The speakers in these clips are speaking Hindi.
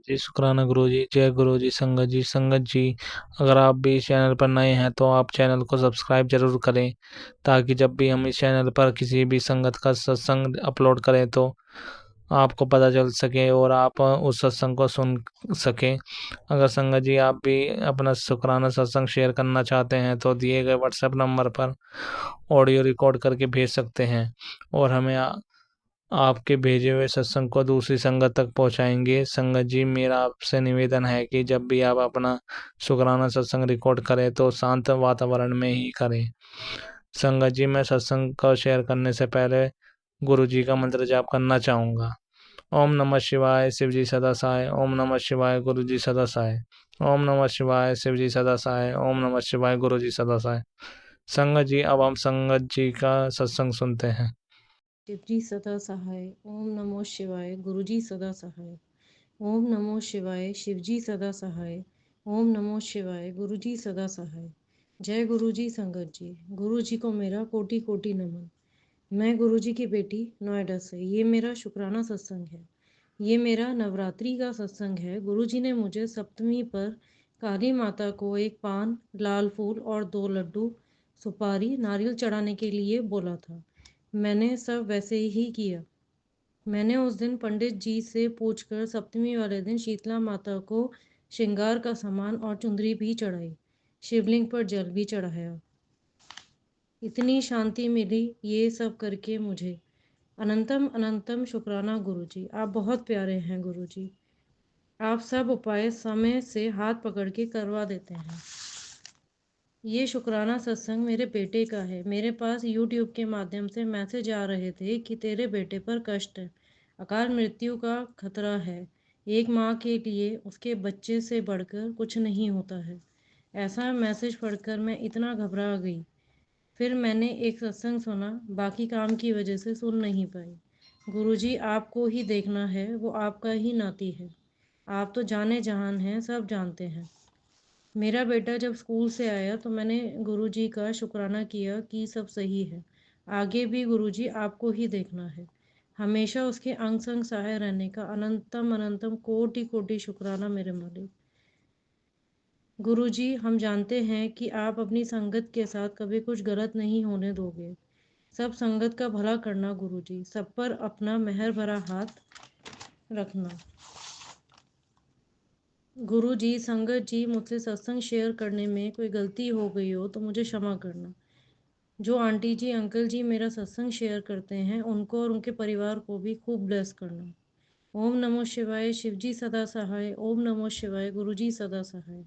जी शुक्राना गुरुजी। जय गुरुजी। संगत जी, संगत जी, अगर आप भी इस चैनल पर नए हैं तो आप चैनल को सब्सक्राइब जरूर करें, ताकि जब भी हम इस चैनल पर किसी भी संगत का सत्संग अपलोड करें तो आपको पता चल सके और आप उस सत्संग को सुन सकें। अगर संगत जी आप भी अपना शुक्राना सत्संग शेयर करना चाहते हैं तो दिए गए व्हाट्सएप नंबर पर ऑडियो रिकॉर्ड करके भेज सकते हैं, और हमें आपके भेजे हुए सत्संग को दूसरी संगत तक पहुंचाएंगे। संगत जी, मेरा आपसे निवेदन है कि जब भी आप अपना शुक्राना सत्संग रिकॉर्ड करें तो शांत वातावरण में ही करें। संगत जी, मैं सत्संग को शेयर करने से पहले गुरु जी का मंत्र जाप करना चाहूँगा। ओम नमः शिवाय, शिव जी सदा सहाय। ओम नमः शिवाय, गुरु जी सदा सहाय। ओम नमः शिवाय, शिव जी सदा सहाय। ओम नमः शिवाय, गुरु जी सदा सहाय। संगत जी, अब हम संगत जी का सत्संग सुनते हैं। शिवजी सदा सहाय। ओम नमो शिवाय। गुरुजी सदा सहाय। ओम नमो शिवाय। शिवजी सदा सहाय। ओम नमो शिवाय। गुरुजी सदा सहाय। जय गुरुजी। संगत जी, गुरुजी को मेरा कोटि कोटि नमन। मैं गुरुजी की बेटी नोएडा से, ये मेरा शुक्राना सत्संग है। ये मेरा नवरात्रि का सत्संग है। गुरुजी ने मुझे सप्तमी पर काली माता को एक पान, लाल फूल और 2 लड्डू, सुपारी, नारियल चढ़ाने के लिए बोला था। मैंने सब वैसे ही किया। मैंने उस दिन पंडित जी से पूछकर सप्तमी वाले दिन शीतला माता को श्रृंगार का सामान और चुंदरी भी चढ़ाई। शिवलिंग पर जल भी चढ़ाया। इतनी शांति मिली ये सब करके मुझे। अनंतम अनंतम शुक्राना गुरुजी। आप बहुत प्यारे हैं गुरुजी। आप सब उपाय समय से हाथ पकड़ के करवा देते हैं। ये शुक्राना सत्संग मेरे बेटे का है। मेरे पास यूट्यूब के माध्यम से मैसेज आ रहे थे कि तेरे बेटे पर कष्ट है, अकाल मृत्यु का खतरा है। एक माँ के लिए उसके बच्चे से बढ़कर कुछ नहीं होता है। ऐसा मैसेज पढ़कर मैं इतना घबरा गई। फिर मैंने एक सत्संग सुना, बाकी काम की वजह से सुन नहीं पाई। गुरुजी, आपको ही देखना है, वो आपका ही नाती है। आप तो जाने जहान हैं, सब जानते हैं। मेरा बेटा जब स्कूल से आया तो मैंने गुरुजी का शुक्राना किया कि सब सही है। आगे भी गुरुजी आपको ही देखना है। हमेशा उसके अंग संग सहाय रहने का अनंतम अनंतम कोटि कोटि शुक्राना मेरे मालिक। गुरुजी, हम जानते हैं कि आप अपनी संगत के साथ कभी कुछ गलत नहीं होने दोगे। सब संगत का भला करना गुरुजी, सब पर अपना मेहर भरा हाथ रखना। गुरु जी, संगत जी, मुझसे सत्संग शेयर करने में कोई गलती हो गई हो तो मुझे क्षमा करना। जो आंटी जी अंकल जी मेरा सत्संग शेयर करते हैं उनको और उनके परिवार को भी खूब ब्लेस करना। ओम नमो शिवाय। शिवजी सदा सहाय। ओम नमो शिवाय। गुरुजी सदा सहाय।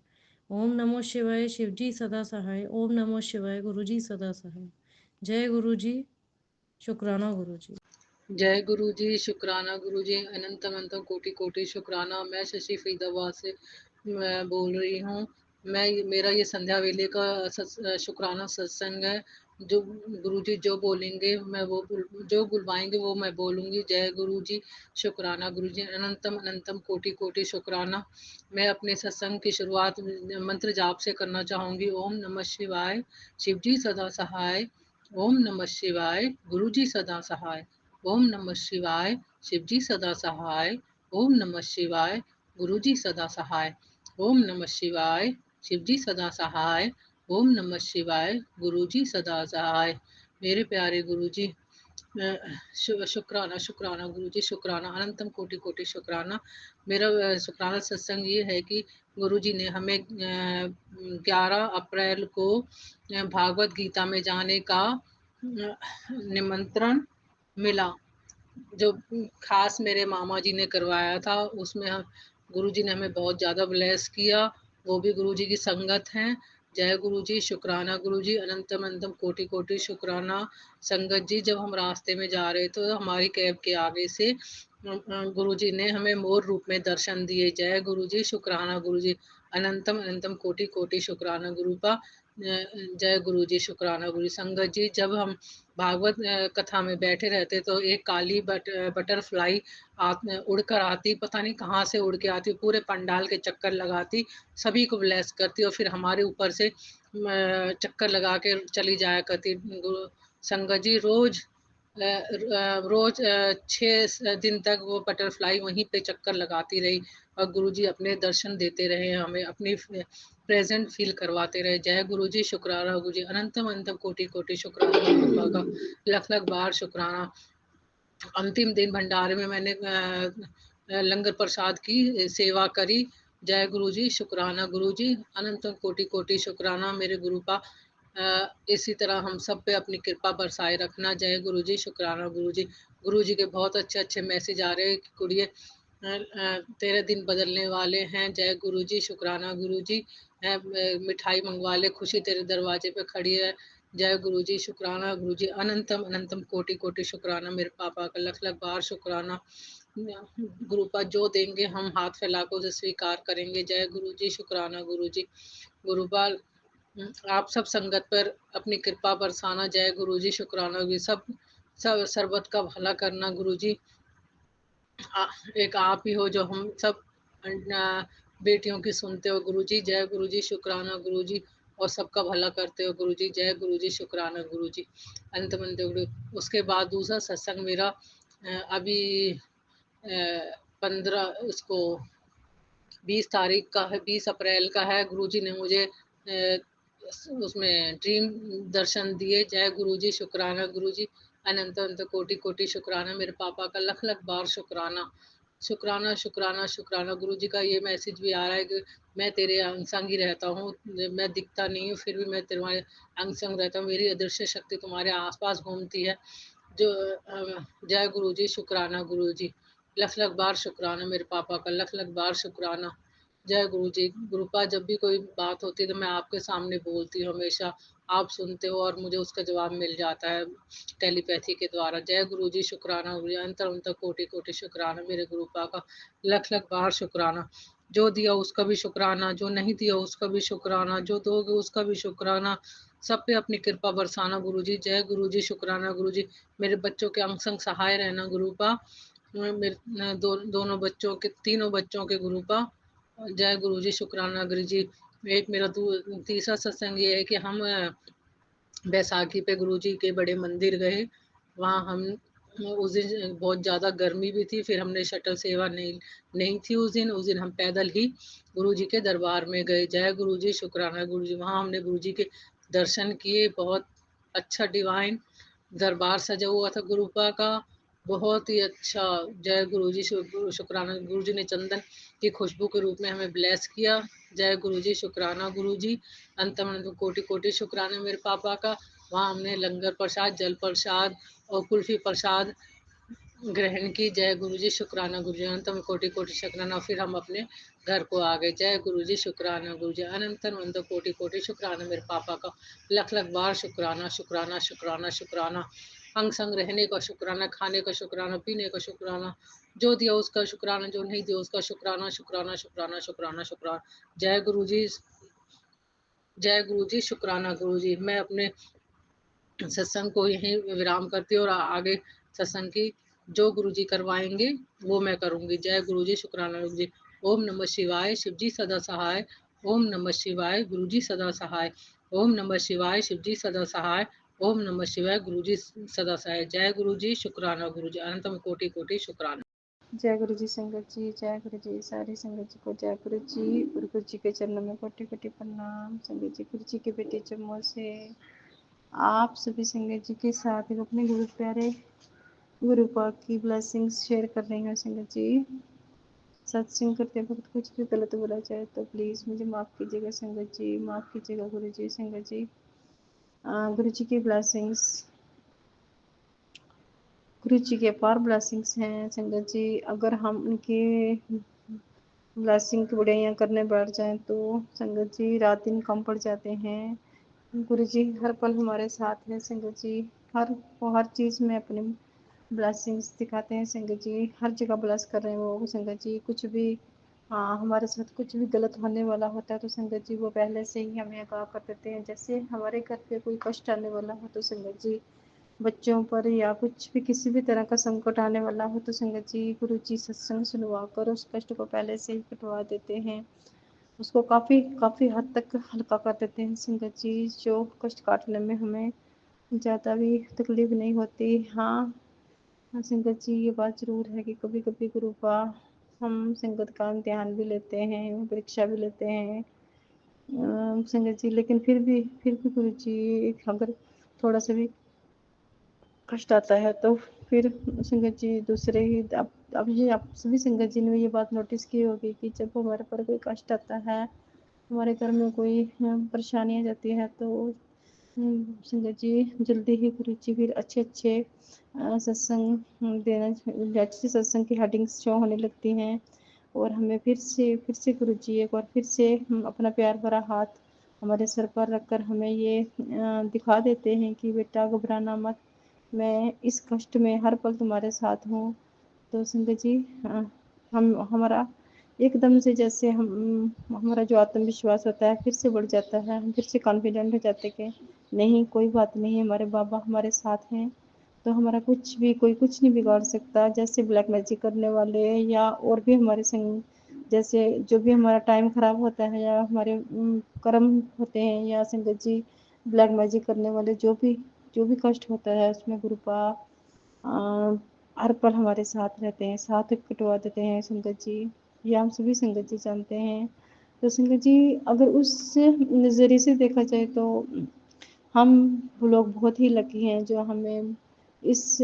ओम नमो शिवाय। शिवजी सदा सहाय। ओम नमो शिवाय। गुरुजी सदा सहाय। जय गुरुजी। शुक्राना गुरुजी। जय गुरु जी। शुक्राना गुरु जी। अनंत अनंत कोटि कोटि शुक्राना। मैं शशि फरीदाबाद से मैं बोल रही हूँ। मेरा ये संध्या वेले का शुक्राना सत्संग है। जो गुरु जी जो बोलेंगे मैं वो जो बुलवाएंगे वो मैं बोलूँगी। जय गुरु जी। शुक्राना गुरु जी। अनंतम अनंतम कोटि कोटि शुक्राना। मैं अपने सत्संग की शुरुआत मंत्र जाप से करना चाहूँगी। ओम नमः शिवाय। शिव जी सदा सहाय। ओम नमः शिवाय। गुरु जी सदा सहाय। ओम नमः शिवाय। शिवजी सदा सहाय। ओम नमः शिवाय। गुरुजी सदा सहाय। ओम नमः शिवाय। शिवजी सदा सहाय। ओम नमः शिवाय। गुरुजी सदा सहाय। मेरे प्यारे गुरुजी, शुक्राना शुक्राना गुरुजी। शुक्राना अनंतम कोटि कोटि शुक्राना। मेरा शुक्राना सत्संग ये है कि गुरुजी ने हमें 11 अप्रैल को भागवत गीता में जाने का निमंत्रण मिला, जो खास मेरे मामा जी ने करवाया था। उसमें हम गुरुजी ने हमें बहुत ज़्यादा ब्लेस किया। वो भी गुरुजी की संगत हैं। जय गुरुजी। शुक्राना गुरुजी। अनंतम अनंतम कोटि कोटि शुक्राना। संगत जी, जब हम रास्ते में जा रहे तो हमारी कैब के आगे से गुरुजी ने हमें मोर रूप में दर्शन दिए। जय गुरुजी। शुक्राना गुरुजी। अनंतम अनंतम कोटि कोटि शुक्राना गुरु का। जय गुरुजी। शुक्राना गुरु। संगत जी, जब हम भागवत कथा में बैठे रहते तो एक काली बटरफ्लाई उड़कर आती, पता नहीं कहाँ से उड़ के आती, पूरे पंडाल के चक्कर लगाती, सभी को ब्लेस करती और फिर हमारे ऊपर से चक्कर लगा के चली जाया करती। संगत जी, रोज 6 दिन तक वो बटरफ्लाई वहीं पे चक्कर लगाती रही। और गुरुजी अपने दर्शन देते रहे, हमें अपनी प्रेज़ेंट फ़ील करवाते रहे। जय गुरुजी, शुक्राना गुरुजी, अनंतम अनंतम कोटि-कोटि शुक्राना गुरुपा का, लख-लख बार शुक्राना। अंतिम दिन भंडारे में मैंने लंगर प्रसाद की सेवा करी। जय गुरुजी, शुक्राना गुरुजी, अनंत कोटि-कोटि शुक्राना मेरे गुरु का। इसी तरह हम सब पे अपनी कृपा बरसाए रखना। जय गुरुजी, शुक्राना गुरुजी। गुरुजी के बहुत अच्छे-अच्छे मैसेज आ रहे हैं कि कुड़िए तेरे दिन बदलने वाले हैं। जय गुरुजी, शुक्राना गुरुजी। मिठाई मंगवा ले, खुशी तेरे दरवाजे पे खड़ी है। जय गुरुजी, शुक्राना गुरुजी, अनंतम अनंतम कोटि-कोटि शुक्राना मेरे पापा का, लख-लख बार शुक्राना। गुरुपा जो देंगे हम हाथ फैला कर उसे स्वीकार करेंगे। जय गुरुजी, शुक्राना गुरुजी। गुरुपाल आप सब संगत पर अपनी कृपा बरसाना। जय गुरुजी, शुक्राना गुरुजी। सब सर्बत का भला करना गुरुजी। एक आप ही हो जो हम सब बेटियों की सुनते हो गुरुजी। जय गुरुजी, शुक्राना गुरुजी, और सबका भला करते हो गुरुजी। जय गुरुजी, शुक्राना गुरुजी। अंत मंत गुरु। उसके बाद दूसरा सत्संग मेरा अभी 15 उसको 20 तारीख का है, 20 अप्रैल का है। गुरुजी ने मुझे उसमें ड्रीम दर्शन दिए। जय गुरुजी, शुक्राना गुरुजी, अनंत अनंत कोटि कोटि शुक्राना मेरे पापा का, लख लख बार शुक्राना। शुक्राना शुक्राना शुक्राना। गुरुजी का ये मैसेज भी आ रहा है कि मैं तेरे अंग संग ही रहता हूँ, मैं दिखता नहीं हूँ फिर भी मैं तुम्हारे अंग संग रहता हूँ, मेरी अदृश्य शक्ति तुम्हारे आसपास घूमती है। जो जय गुरुजी, शुक्राना गुरुजी, लख लख बार शुक्राना मेरे पापा का, लख लख बार शुक्राना। जय गुरुजी। गुरुपा जब भी कोई बात होती है तो मैं आपके सामने बोलती हूँ हमेशा, आप सुनते हो और मुझे उसका जवाब मिल जाता है टेलीपैथी के द्वारा। जय गुरुजी, शुक्राना गुरुजी, अंतर अंतर कोटि कोटि शुक्राना मेरे गुरुपा का, लख लख बार शुक्राना। जो दिया उसका भी शुक्राना, जो नहीं दिया उसका भी शुक्राना, जो दोगे उसका भी शुक्राना। सब पे अपनी कृपा बरसाना गुरुजी। जय गुरुजी, शुक्राना गुरुजी। मेरे बच्चों के अंग संग सहाय रहना गुरुपा। मेरे दोनों बच्चों के, तीनों बच्चों के गुरुपा। जय गुरुजी, शुक्राना गुरुजी। एक मेरा तीसरा सत्संग ये है कि हम बैसाखी पे गुरुजी के बड़े मंदिर गए। वहाँ हम उस दिन बहुत ज़्यादा गर्मी भी थी, फिर हमने शटल सेवा नहीं थी उस दिन हम पैदल ही गुरुजी के दरबार में गए। जय गुरुजी, शुक्राना गुरुजी। वहाँ हमने गुरुजी के दर्शन किए। बहुत अच्छा डिवाइन दरबार सजा हुआ था गुरुपा का, बहुत ही अच्छा। जय गुरुजी, शुक्राना गुरुजी ने चंदन की खुशबू के रूप में हमें ब्लेस किया। जय गुरुजी, शुक्राना गुरुजी, अंतम अनंत कोटि कोटि शुक्राना मेरे पापा का। वहाँ हमने लंगर प्रसाद, जल प्रसाद और कुल्फी प्रसाद ग्रहण की। जय गुरुजी, शुक्राना गुरुजी, अनंतम कोटि कोटि शुक्राना। फिर हम अपने घर को आ गए। जय गुरुजी, शुक्राना गुरुजी, अनंतम अनंत कोटि कोटि शुक्राना मेरे पापा का, लख लख बार शुक्राना शुक्राना शुक्राना शुक्राना। अंग संग रहने का शुक्राना, खाने का शुक्राना, पीने का शुक्राना, जो दिया उसका शुक्राना, जो नहीं दिया उसका शुक्राना शुक्राना शुक्राना शुक्राना शुक्राना। जय गुरुजी, जय गुरुजी, शुक्राना गुरुजी। मैं अपने सत्संग को यहीं विराम करती हूँ और आगे सत्संग की जो गुरुजी करवाएंगे वो मैं करूँगी। जय गुरुजी, शुक्राना गुरुजी। ओम नमः शिवाय, शिवजी सदा सहाय। ओम नमः शिवाय, गुरुजी सदा सहाय। ओम नमः शिवाय, शिवजी सदा सहाय। ओम नमः शिवाय, गुरुजी सदा सहाय। जय गुरुजी, शुक्राना गुरुजी, अनंतम कोटि कोटि शुक्राना। जय गुरु जी संगत जी, जय गुरु जी सारी संगत जी को जय गुरु जी। गुरु जी के चरणों में कोटि कोटि प्रणाम। संगत जी, गुरु जी के बेटे जम्मू से आप सभी संगत जी के साथ अपने गुरु प्यारे गुरु पाक की ब्लेसिंग्स शेयर कर रही हूँ। संगत जी, सत्संग करते वक्त कुछ भी गलत बोला जाए तो प्लीज़ मुझे माफ़ कीजिएगा संगत जी, माफ़ कीजिएगा गुरु जी। संगत जी, गुरु जी की ब्लेसिंग्स, गुरु जी के अपार ब्लेसिंग्स हैं संगत जी। अगर हम उनके ब्लेसिंग की बढ़िया करने बैठ जाएं तो संगत जी रात दिन कम पड़ जाते हैं। गुरु जी हर पल हमारे साथ हैं संगत जी, हर चीज़ में अपनी ब्लेसिंग्स दिखाते हैं संगत जी। हर जगह ब्लेस कर रहे हैं वो संगत जी। कुछ भी हमारे साथ कुछ भी गलत होने वाला होता है तो संगत जी वो पहले से ही हमें आगाह कर देते हैं। जैसे हमारे घर पे कोई कष्ट आने वाला हो तो संगत जी, बच्चों पर या कुछ भी किसी भी तरह का संकट आने वाला हो तो संगत जी गुरु जी सत्संग सुनवा कर उस कष्ट को पहले से ही कटवा देते हैं, उसको काफ़ी हद तक हल्का कर देते हैं संगत जी। जो कष्ट काटने में हमें ज़्यादा भी तकलीफ नहीं होती। हाँ संगत जी, ये बात ज़रूर है कि कभी कभी गुरुपा हम संगत का इम्तिहान भी लेते हैं, परीक्षा भी लेते हैं संगत जी, लेकिन फिर भी गुरु जी अगर थोड़ा सा भी कष्ट आता है तो फिर संगत जी दूसरे ही अब ये आप सभी संगत जी ने ये बात नोटिस की होगी कि जब हमारे पर कोई कष्ट आता है, हमारे घर में कोई परेशानी आ जाती है, तो संगत जी जल्दी ही गुरु जी फिर अच्छे सत्संग देना, अच्छी सत्संग की हेडिंग्स शो होने लगती हैं और हमें फिर से गुरु जी एक बार फिर से अपना प्यार भरा हाथ हमारे सर पर रखकर हमें ये दिखा देते हैं कि बेटा घबराना मत, मैं इस कष्ट में हर पल तुम्हारे साथ हूँ। तो संगत जी हम हमारा एकदम से जैसे हमारा जो आत्मविश्वास होता है फिर से बढ़ जाता है, हम फिर से कॉन्फिडेंट हो जाते हैं कि नहीं कोई बात नहीं, हमारे बाबा हमारे साथ हैं, तो हमारा कुछ भी कोई कुछ नहीं बिगाड़ सकता। जैसे ब्लैक मैजिक करने वाले या और भी हमारे संग जैसे जो भी हमारा टाइम खराब होता है या हमारे कर्म होते हैं या संगत जी ब्लैक मैजिक करने वाले जो भी कष्ट होता है उसमें गुरुपा हर पल हमारे साथ रहते हैं, साथ कटवा देते हैं संगत जी, ये हम सभी संगत जी जानते हैं। तो संगत जी अगर उस नज़रिए से देखा जाए तो हम लोग बहुत ही लकी हैं जो हमें इस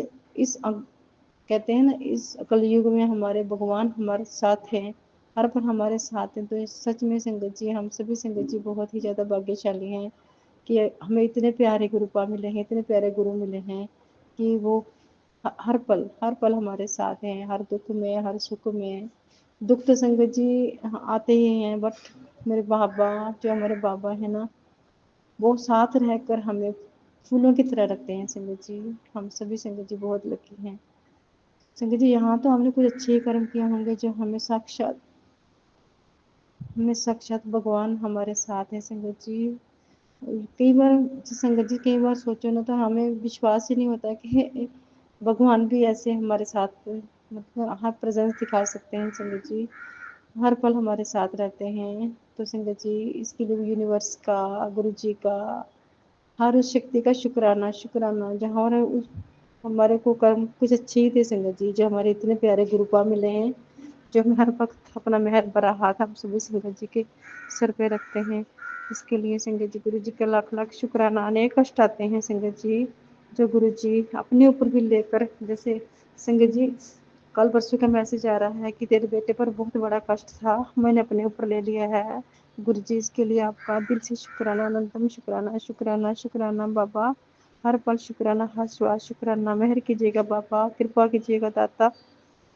कहते हैं ना इस कलयुग में हमारे भगवान हमारे साथ हैं, हर पल हमारे साथ हैं। तो सच में संगत जी हम सभी संगत जी बहुत ही ज़्यादा भाग्यशाली हैं कि हमें इतने प्यारे गुरुपा मिले हैं, इतने प्यारे गुरु मिले हैं कि वो हर पल हमारे साथ हैं, हर दुख में हर सुख में। दुख तो संगत जी आते ही हैं, बट मेरे बाबा जो हमारे बाबा है ना वो साथ रहकर हमें फूलों की तरह रखते हैं संगत जी, हम सभी संगत जी बहुत लकी हैं। संगत जी यहाँ तो हमने कुछ अच्छे कर्म किए होंगे जो हमें साक्षात भगवान हमारे साथ है संगत जी। कई बार संगत जी कई बार सोचो ना तो हमें विश्वास ही नहीं होता कि भगवान भी ऐसे हमारे साथ मतलब हर प्रेजेंस दिखा सकते हैं संगत जी, हर पल हमारे साथ रहते हैं। तो संगत जी इसके लिए यूनिवर्स का गुरु जी का हर उस शक्ति का शुक्राना जहाँ हमारे को कर्म कुछ अच्छे ही थे संगत जी, जो हमारे इतने प्यारे गुरुपा मिले हैं जो हमें हर वक्त अपना मेहर भरा हाथ हम सभी संगत जी के सर पे रखते हैं। इसके लिए संगत जी गुरु जी का लाख लाख शुक्राना। अनेक कष्ट आते हैं संगत जी जो गुरु जी अपने ऊपर भी लेकर, जैसे संगत जी कल परसों का मैसेज आ रहा है कि तेरे बेटे पर बहुत बड़ा कष्ट था, मैंने अपने ऊपर ले लिया है। गुरु जी इसके लिए आपका दिल से शुक्राना, अनंतम शुक्राना बाबा, हर पल शुक्राना, हर श्वास शुक्राना। मेहर कीजिएगा बाबा, कृपा कीजिएगा दाता।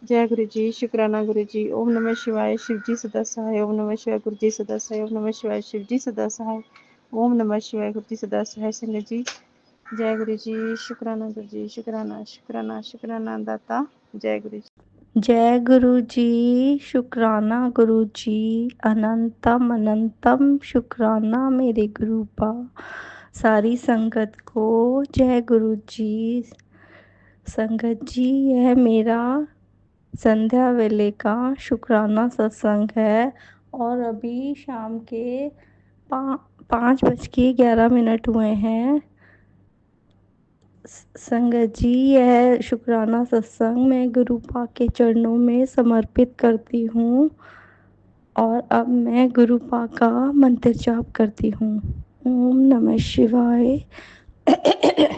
जय गुरु जी, शुक्राना गुरु जी। ओम नमः शिवाय, शिव जी सदा सहाय। ओम नमः शिवाय, गुरु जी सदा सहाय। ओम नमः शिवाय, शिव जी सदा सहाय। ओम नमः शिवाय, गुरु जी सदा सहाय। संगत जी जय गुरु जी, शुक्राना गुरु जी, शुक्राना दाता। जय गुरु जी। जय गुरु जी, शुक्राना गुरु जी, अनंतम शुक्राना मेरे गुरुपा। सारी संगत को जय गुरु जी। संगत जी यह मेरा संध्या वेले का शुक्राना सत्संग है और अभी शाम के 5:11 हुए हैं। संगत जी यह शुक्राना सत्संग मैं गुरुपा के चरणों में समर्पित करती हूँ और अब मैं गुरुपा का मंत्र जाप करती हूँ। ओम नमः शिवाय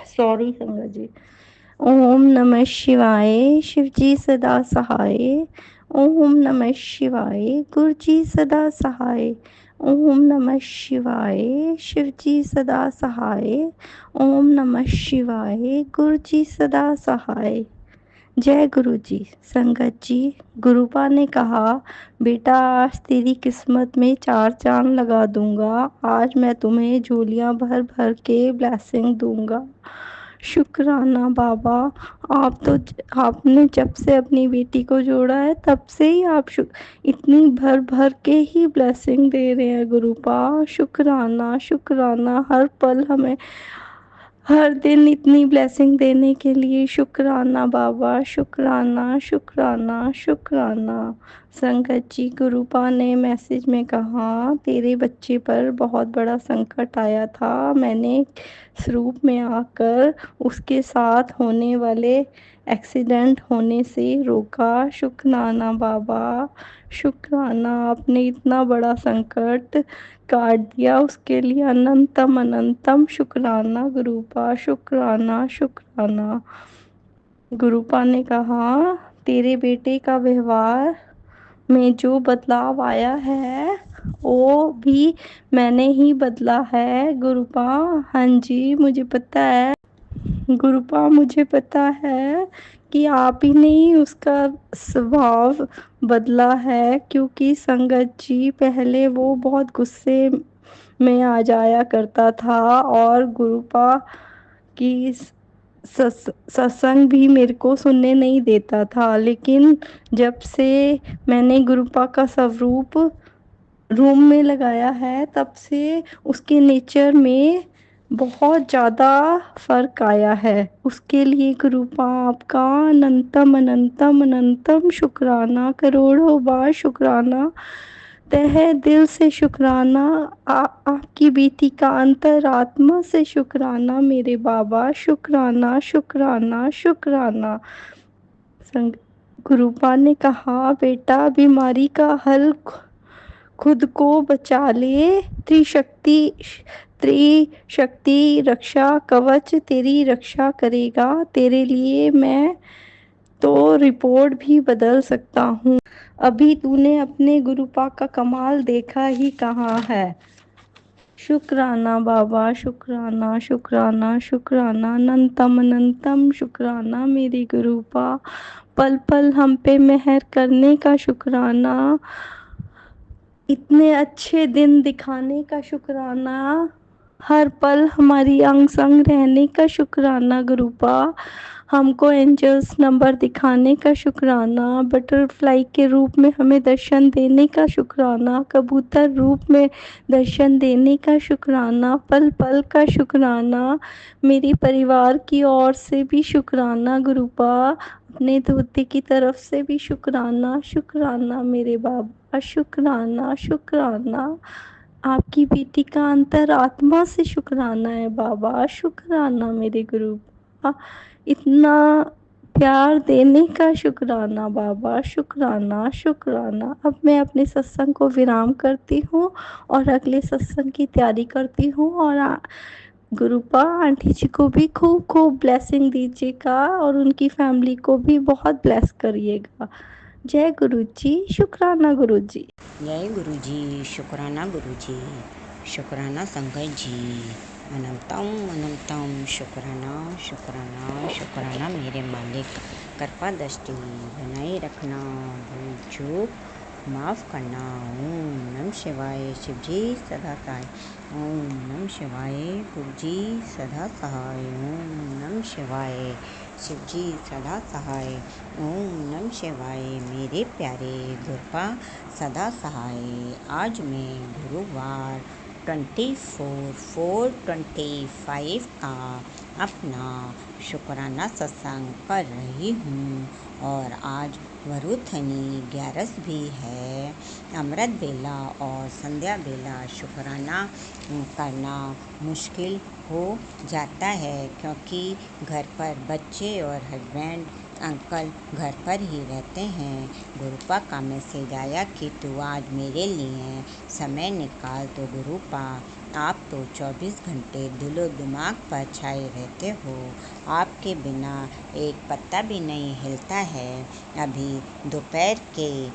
सॉरी संगत जी। ओम नमः शिवाय, शिव जी सदा सहाय। ओम नमः शिवाय, गुरु जी सदा सहाय। ओम नमः शिवाय, शिव जी सदा सहाय। ओम नमः शिवाय, गुरु जी सदा सहाय। जय गुरु जी। संगत जी गुरुपा ने कहा बेटा आज तेरी किस्मत में 4 चांद लगा दूंगा, आज मैं तुम्हें झोलियां भर भर के ब्लेसिंग दूंगा। शुक्राना बाबा, आपने जब से अपनी बेटी को जोड़ा है तब से ही आप इतनी भर भर के ही ब्लेसिंग दे रहे हैं गुरुपा। शुक्राना हर पल हमें हर दिन इतनी ब्लेसिंग देने के लिए शुक्राना बाबा, शुक्राना। संगत जी गुरुपा ने मैसेज में कहा तेरे बच्चे पर बहुत बड़ा संकट आया था, मैंने स्वरूप में आकर उसके साथ होने वाले एक्सीडेंट होने से रोका। शुक्राना बाबा, शुक्राना, आपने इतना बड़ा संकट काट दिया, उसके लिए अनंतम अनंतम शुक्राना गुरुपा, शुक्राना शुक्राना। गुरुपा ने कहा, तेरे बेटे का व्यवहार में जो बदलाव आया है वो भी मैंने ही बदला है गुरुपा। हाँ जी, मुझे पता है गुरुपा, मुझे पता है कि आप ही ने ही उसका स्वभाव बदला है, क्योंकि संगत जी पहले वो बहुत गुस्से में आ जाया करता था और गुरुपा की सत्संग भी मेरे को सुनने नहीं देता था। लेकिन जब से मैंने गुरुपा का स्वरूप रूम में लगाया है, तब से उसके नेचर में बहुत ज़्यादा फ़र्क आया है। उसके लिए गुरुपा आपका अनंतम अनंतम अनंतम शुक्राना, करोड़ों बार शुक्राना, तहे दिल से शुक्राना। आपकी बेटी का अंतरात्मा से शुक्राना मेरे बाबा, शुक्राना शुक्राना शुक्राना। गुरुपा ने कहा, बेटा बीमारी का हल खुद को बचा ले। त्रिशक्ति रक्षा कवच तेरी रक्षा करेगा। तेरे लिए मैं तो रिपोर्ट भी बदल सकता हूँ। अभी तूने अपने गुरुपा का कमाल देखा ही कहाँ है। शुक्राना बाबा, शुक्राना शुक्राना शुक्राना, अनंतम अनंतम शुक्राना मेरे गुरुपा। पल पल हम पे मेहर करने का शुक्राना, इतने अच्छे दिन दिखाने का शुक्राना, हर पल हमारी अंग संग रहने का शुक्राना गुरुपा। हमको एंजल्स नंबर दिखाने का शुक्राना, बटरफ्लाई के रूप में हमें दर्शन देने का शुक्राना, कबूतर रूप में दर्शन देने का शुक्राना, पल पल का शुक्राना। मेरे परिवार की ओर से भी शुक्राना गुरुपा, अपने धोते की तरफ से भी शुक्राना, शुक्राना मेरे बाबा, शुक्राना शुक्राना। आपकी बेटी का अंतरात्मा से शुक्राना है बाबा, शुक्राना मेरे गुरु बाबा। इतना प्यार देने का शुक्राना बाबा, शुक्राना शुक्राना। अब मैं अपने सत्संग को विराम करती हूँ और अगले सत्संग की तैयारी करती हूँ। और गुरुपा आंटी जी को भी खूब खूब ब्लेसिंग दीजिएगा और उनकी फैमिली को भी बहुत ब्लेस करिएगा। जय गुरु जी, शुक्राना गुरु जी। जय गुरु जी, शुक्राना गुरु जी, शुक्राना संगत जी, अनंतम अनंतम शुक्राना शुक्राना शुक्राना मेरे मालिक। कृपा दृष्टि बनाए रखना, भूल चूक माफ़ करना। ओम नमः शिवाय, शिव जी सदा सहाय। ओम नमः शिवाय, गुरु जी सदा सहाय। ओम नमः शिवाय, शिव जी सदा सहाय। ओम नमः शिवाय, मेरे प्यारे गुरुपा सदा सहाय। आज मैं गुरुवार 24/4/25 का अपना शुक्राना सत्संग कर रही हूँ और आज वरुथनी 11 भी है। अमृत बेला और संध्या बेला शुक्राना करना मुश्किल हो जाता है, क्योंकि घर पर बच्चे और हस्बैंड अंकल घर पर ही रहते हैं। गुरुपा का मैसेज आया कि तू आज मेरे लिए समय निकाल। तो गुरुपा, आप तो 24 घंटे दिलो दिमाग पर छाए रहते हो, आपके बिना एक पत्ता भी नहीं हिलता है। अभी दोपहर के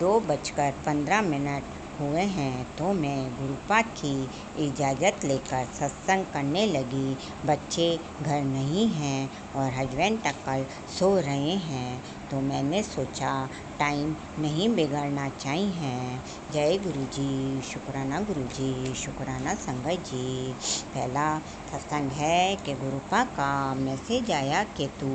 2:15 हुए हैं तो मैं गुरुपा की इजाज़त लेकर सत्संग करने लगी। बच्चे घर नहीं हैं और हस्बैंड अंकल सो रहे हैं, तो मैंने सोचा टाइम नहीं बिगड़ना चाहिए। जय गुरु जी, शुक्राना गुरु जी, शुक्राना संगत जी। पहला सत्संग है कि गुरुपा का मैसेज आया कि तू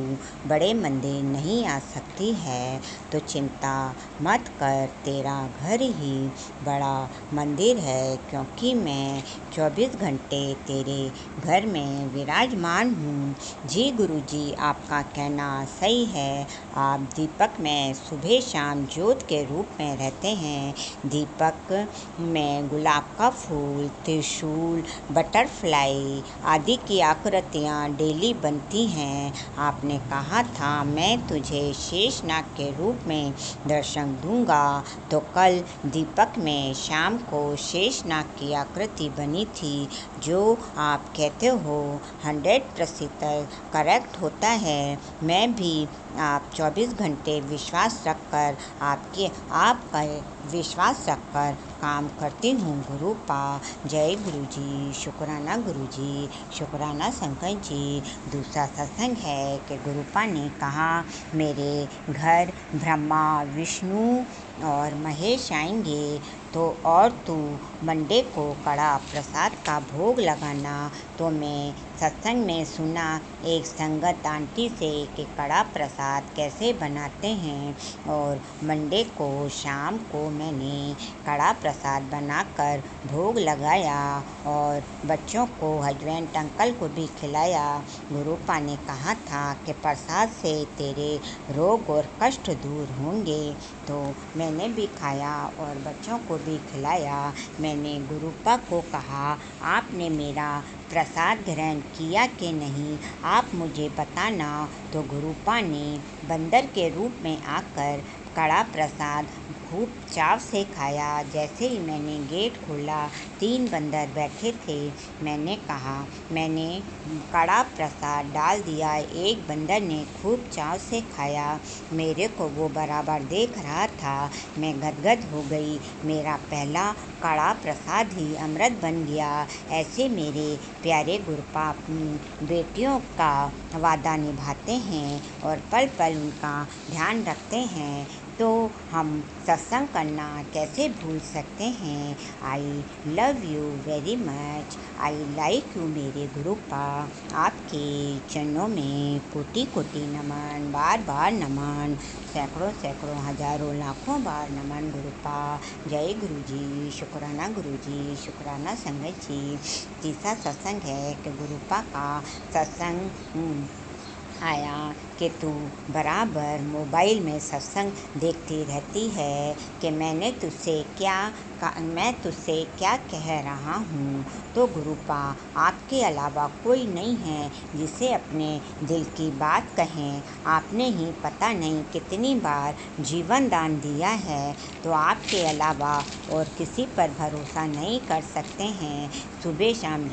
बड़े मंदिर नहीं आ सकती है तो चिंता मत कर, तेरा घर ही बड़ा मंदिर है, क्योंकि मैं 24 घंटे तेरे घर में विराजमान हूँ। जी गुरु जी, आपका कहना सही है, आप दीपक में सुबह शाम ज्योत के रूप में रहते हैं। दीपक में गुलाब का फूल, त्रिशूल, बटरफ्लाई आदि की आकृतियाँ डेली बनती हैं। आपने कहा था मैं तुझे शेषनाग के रूप में दर्शन दूंगा, तो कल दीपक में शाम को शेषनाग की आकृति बनी थी। जो आप कहते हो 100% करेक्ट होता है। मैं भी आप 24 घंटे विश्वास रखकर आपका विश्वास रखकर काम करती हूँ गुरुपा। जय गुरुजी, शुक्राना गुरुजी, शुक्राना शंकर जी। दूसरा सत्संग है कि गुरुपा ने कहा मेरे घर ब्रह्मा, विष्णु और महेश आएंगे और तू मंडे को कड़ा प्रसाद का भोग लगाना। तो मैं सत्संग में सुना एक संगत आंटी से कि कड़ा प्रसाद कैसे बनाते हैं, और मंडे को शाम को मैंने कड़ा प्रसाद बनाकर भोग लगाया और बच्चों को, हस्बैंड अंकल को भी खिलाया। गुरुपा ने कहा था कि प्रसाद से तेरे रोग और कष्ट दूर होंगे, तो मैंने भी खाया और बच्चों को भी खिलाया। मैंने गुरुपा को कहा आपने मेरा प्रसाद ग्रहण किया कि नहीं, आप मुझे बताना। तो गुरुपा ने बंदर के रूप में आकर कड़ा प्रसाद खूब चाव से खाया। जैसे ही मैंने गेट खोला 3 बंदर बैठे थे। मैंने कहा मैंने कड़ा प्रसाद डाल दिया। एक बंदर ने खूब चाव से खाया। मेरे को वो बराबर देख रहा था। मैं गदगद हो गई। मेरा पहला कड़ा प्रसाद ही अमृत बन गया। ऐसे मेरे प्यारे गुरुपा बेटियों का वादा निभाते हैं और पल पल उनका ध्यान रखते हैं, तो हम सत्संग करना कैसे भूल सकते हैं। I love you very much, I like you मेरे गुरुपा। आपके चरणों में कोटि कोटि नमन, बार बार नमन, सैकड़ों सैकड़ों हजारों लाखों बार नमन गुरुपा। जय गुरुजी, शुक्राना गुरुजी, शुक्राना संगत जी। तीसरा सत्संग है कि गुरुपा का सत्संग आया कि तू बराबर मोबाइल में सत्संग देखती रहती है कि मैं तुझसे क्या कह रहा हूँ। तो गुरुपा आपके अलावा कोई नहीं है जिसे अपने दिल की बात कहें। आपने ही पता नहीं कितनी बार जीवन दान दिया है, तो आपके अलावा और किसी पर भरोसा नहीं कर सकते हैं। सुबह शाम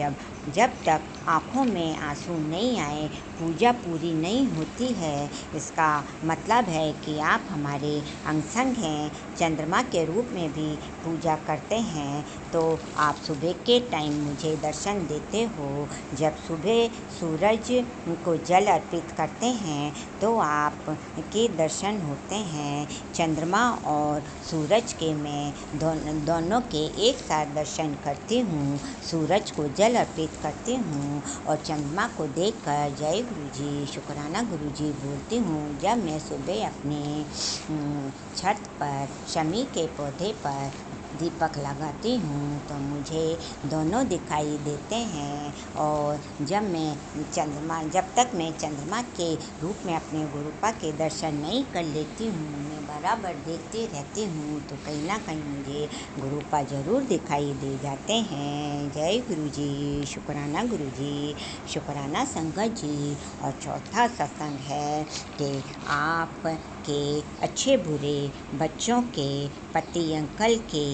जब तक आँखों में आंसू नहीं आए पूजा पूरी नहीं होती है। इसका मतलब है कि आप हमारे अंगसंग हैं। चंद्रमा के रूप में भी पूजा करते हैं, तो आप सुबह के टाइम मुझे दर्शन देते हो। जब सुबह सूरज को जल अर्पित करते हैं तो आप के दर्शन होते हैं। चंद्रमा और सूरज के मैं दोनों के एक साथ दर्शन करती हूँ। सूरज को जल अर्पित करती हूँ और चंद्रमा को देखकर जय गुरुजी, शुक्राना गुरुजी बोलती हूँ। जब मैं सुबह अपने छत पर शमी के पौधे पर दीपक लगाती हूँ तो मुझे दोनों दिखाई देते हैं। और जब तक मैं चंद्रमा के रूप में अपने गुरुपा के दर्शन नहीं कर लेती हूँ, मैं बराबर देखती रहती हूँ, तो कहीं ना कहीं मुझे गुरुपा ज़रूर दिखाई दे जाते हैं। जय गुरुजी, शुक्राना गुरुजी, शुक्राना संगत जी। और चौथा सत्संग है कि आप के अच्छे बुरे बच्चों के, पति अंकल के,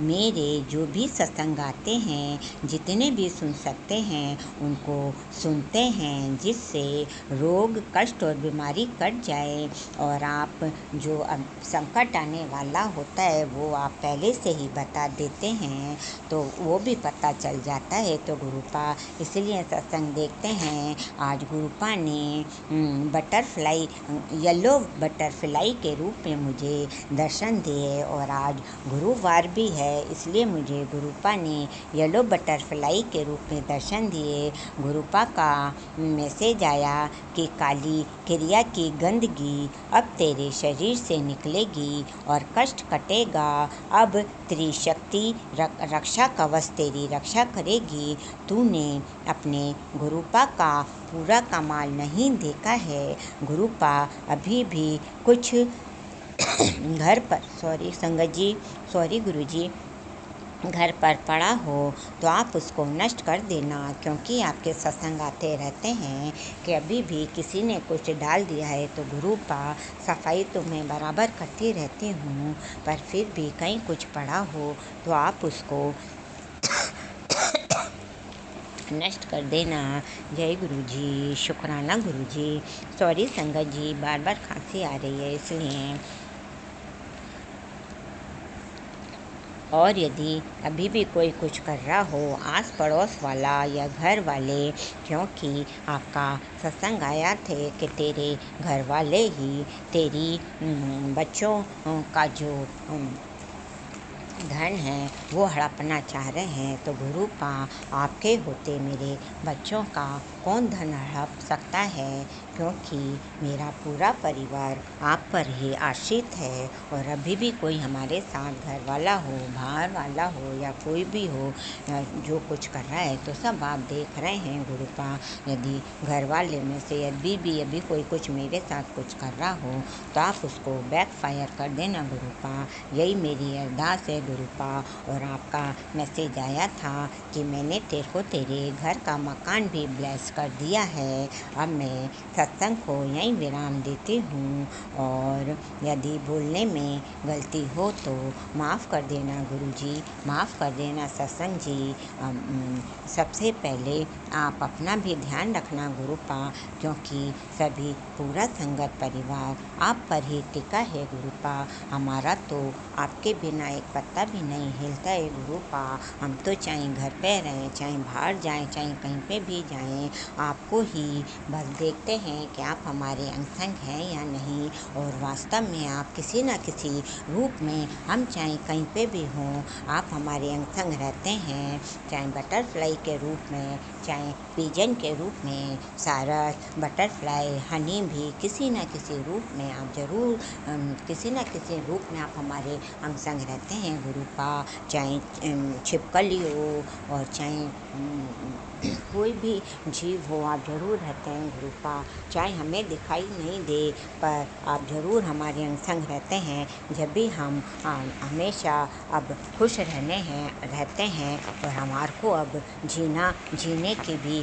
मेरे जो भी सत्संग आते हैं, जितने भी सुन सकते हैं उनको सुनते हैं, जिससे रोग कष्ट और बीमारी कट जाए। और आप जो अब संकट आने वाला होता है वो आप पहले से ही बता देते हैं, तो वो भी पता चल जाता है। तो गुरुपा इसलिए सत्संग देखते हैं। आज गुरुपा ने बटरफ्लाई, येलो बटरफ्लाई के रूप में मुझे दर्शन दिए। और आज गुरुवार भी है, इसलिए मुझे गुरुपा ने येलो बटरफ्लाई के रूप में दर्शन दिए। गुरुपा का मैसेज आया कि काली क्रिया की गंदगी अब तेरे शरीर से निकलेगी और कष्ट कटेगा। अब त्रिशक्ति रक्षा कवच तेरी रक्षा करेगी। तूने अपने गुरुपा का पूरा कमाल नहीं देखा है गुरुपा। अभी भी कुछ घर पर सॉरी गुरुजी, घर पर पड़ा हो तो आप उसको नष्ट कर देना, क्योंकि आपके सत्संग आते रहते हैं कि अभी भी किसी ने कुछ डाल दिया है तो गुरुपा सफाई तो मैं बराबर करती रहती हूँ, पर फिर भी कहीं कुछ पड़ा हो तो आप उसको नष्ट कर देना। जय गुरुजी, शुक्राना गुरुजी। सॉरी संगत जी, बार बार खांसी आ रही है इसलिए। और यदि अभी भी कोई कुछ कर रहा हो, आस पड़ोस वाला या घर वाले, क्योंकि आपका सत्संग आया थे कि तेरे घर वाले ही तेरी बच्चों का जो धन है वो हड़पना चाह रहे हैं, तो गुरुपा आपके होते मेरे बच्चों का कौन धन हड़प सकता है, क्योंकि मेरा पूरा परिवार आप पर ही आश्रित है। और अभी भी कोई हमारे साथ घर वाला हो, बाहर वाला हो या कोई भी हो जो कुछ कर रहा है तो सब आप देख रहे हैं गुरुपा। यदि घर वाले में से अभी कोई कुछ मेरे साथ कुछ कर रहा हो तो आप उसको बैकफायर कर देना गुरुपा। यही मेरी अरदास है गुरुपा। और आपका मैसेज आया था कि मैंने तेरे को तेरे घर का मकान भी ब्लेस कर दिया है। अब मैं सत्संग को यहीं विराम देती हूँ, और यदि बोलने में गलती हो तो माफ़ कर देना गुरुजी, माफ़ कर देना सत्संग जी। सबसे पहले आप अपना भी ध्यान रखना गुरुपा, क्योंकि सभी पूरा संगत परिवार आप पर ही टिका है गुरुपा। हमारा तो आपके बिना एक पत्ता भी नहीं हिलता है गुरुपा। हम तो चाहे घर पे रहें, चाहे बाहर जाएं, चाहे कहीं पे भी जाएं, आपको ही बस देखते हैं कि आप हमारे अंग संग हैं या नहीं। और वास्तव में आप किसी न किसी रूप में, हम चाहे कहीं पे भी हों, आप हमारे अंग संग रहते हैं, चाहे बटरफ्लाई के रूप में, चाहे पिजन के रूप में, सारस, बटरफ्लाई, हनी भी किसी न किसी रूप में आप ज़रूर किसी न किसी रूप में आप हमारे अंग संग रहते हैं गुरुपा। चाहे छिपकली हो और चाहे कोई भी जीव हो, आप ज़रूर रहते हैं गुरुपा। चाहे हमें दिखाई नहीं दे, पर आप ज़रूर हमारे अंग संग रहते हैं। जब भी हम हमेशा अब खुश रहते हैं और हमारे को अब जीने की भी